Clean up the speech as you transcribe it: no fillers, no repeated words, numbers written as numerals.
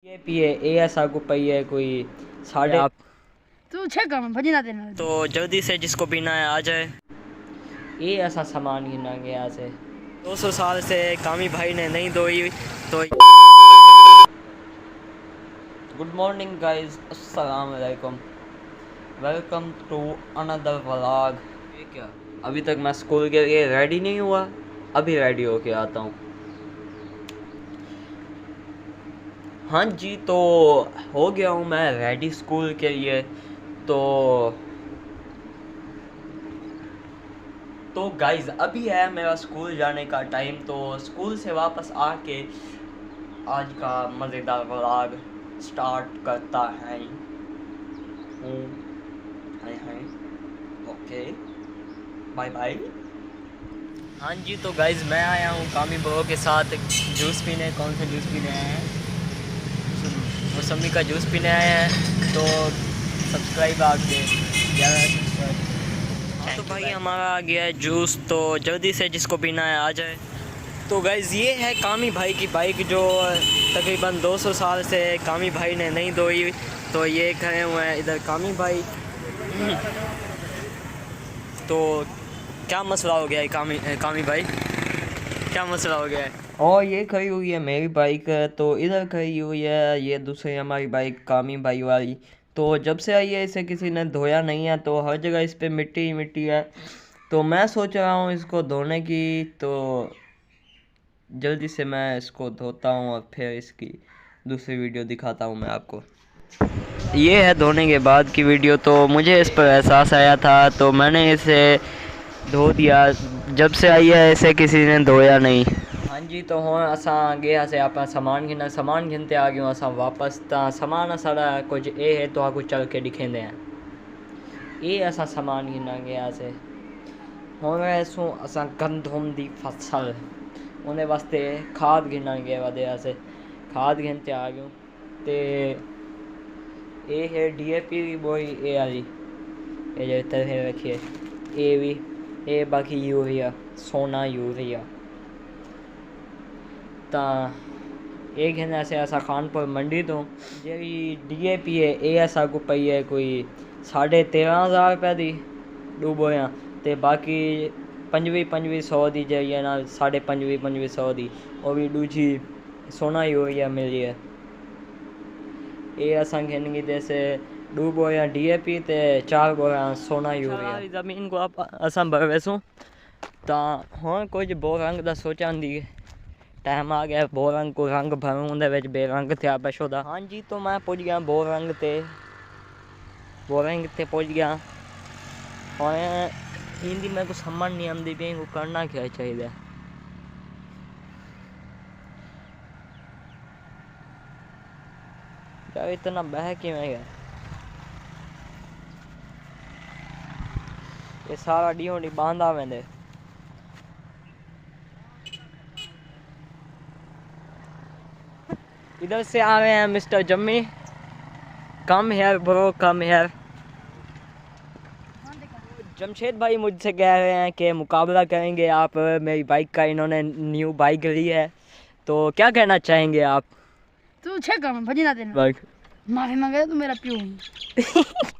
ये पिए ए ऐसा को पई है कोई साढ़े आप तू छे कम भजना देना तो जल्दी से जिसको पीना है आ जाए। ये ऐसा सामान गिना गया से 200 साल से कामी भाई ने नहीं धोई तो। गुड मॉर्निंग गाइस, अस्सलाम वालेकुम, वेलकम टू अनदर व्लॉग। ये क्या अभी तक मैं स्कूल के लिए रेडी नहीं हुआ, अभी रेडी होके आता हूँ। हाँ जी, तो हो गया हूँ मैं रेडी स्कूल के लिए। तो गाइज अभी है मेरा स्कूल जाने का टाइम, तो स्कूल से वापस आके आज का मज़ेदार व्लॉग स्टार्ट करता है। Okay bye bye. हाँ जी, तो गाइज मैं आया हूँ कामी ब्रो के साथ जूस पीने। कौन सा जूस पीने आए हैं? मौसमी का जूस पीने आए हैं। तो सब्सक्राइब आगे ज़्यादा। तो भाई हमारा आ गया है जूस, तो जल्दी से जिसको पीना है आ जाए। तो गाइज़ ये है कामी भाई की बाइक जो तकरीबन 200 साल से कामी भाई ने नहीं धोई, तो ये खड़े हुए हैं इधर कामी भाई। तो क्या मसला हो गया है कामी भाई, क्या मसला हो गया है? और ये खड़ी हुई है मेरी बाइक, तो इधर खड़ी हुई है ये दूसरी हमारी बाइक कामी भाई वाली। तो जब से आई है इसे किसी ने धोया नहीं है, तो हर जगह इस पे मिट्टी ही मिट्टी है। तो मैं सोच रहा हूँ इसको धोने की, तो जल्दी से मैं इसको धोता हूँ और फिर इसकी दूसरी वीडियो दिखाता हूँ मैं आपको। ये है धोने के बाद की वीडियो। तो मुझे इस पर एहसास आया था, तो मैंने इसे धो दिया। जब से आई है इसे किसी ने धोया नहीं। हाँ जी, तो हुण असां गए से अपना सामान घिनते आ गए असां वापस। ता सामान असाड़ा कुछ ये है तो आपको चल के दिखेंदे हैं। ये असां सामान घिना गया से हुण ऐसों असां गंदम दी फसल उन्हें वास्ते खाद घिना गया वदे से खाद घिनते आ गए। ते ये है DAP बोई ए वाली, ये जो तरह रखिए ये भी, ये बाकी यूरिया सोना यूरिया। ਤਾਂ ਇਹ ਕਹਿੰਦਾ ਸੀ ਅਸਾਂ ਖਾਨਪੁਰ ਮੰਡੀ ਤੋਂ ਜਿਹੜੀ DAP ਹੈ ਇਹ ਸਾਨੂੰ ਪਈ ਹੈ ਕੋਈ 13,500 ਰੁਪਏ ਦੀ ਡੂਬੋਆਂ, ਤੇ ਬਾਕੀ 2500 ਦੀ ਜਿਹੜੀ ਹੈ ਨਾ 5,500 ਦੀ ਉਹ ਵੀ ਦੂਜੀ ਸੋਨਾ ਯੂਰੀਆ ਮਿਲੀ ਹੈ। ਇਹ ਅਸਾਂ घेनगी जैसे 2 बोरियां DAP ਤੇ 4 बोरियां सोना यूरिया। ਜ਼ਮੀਨ ਕੋ ਅਸਾਂ ਬਰਵੇਸੋਂ ਤਾਂ ਹੁਣ ਕੁਝ ਬੋ ਰੰਗ ਦਾ ਸੋਚਾਂ ਦੀ टाइम आ गया बो रंग को रंग भरूं उन्हें बेरंग थे पशोदा। हाँ जी, तो मैं पहुँच गया बो रंग ते पहुँच गया। और हिंदी मेरे को समझ नहीं आती भी इनको करना क्या चाहिए। यार इतना बह कि मैं गया ये सारा डी बांधा मैंने। इधर से आ रहे हैं मिस्टर जम्मी। Come here bro come here. Jamshed भाई मुझसे कह रहे हैं कि मुकाबला करेंगे आप मेरी बाइक का। इन्होंने न्यू बाइक ली है, तो क्या कहना चाहेंगे आप? तू छे कम भजना देना बाइक माफी मांगे तो मेरा प्यू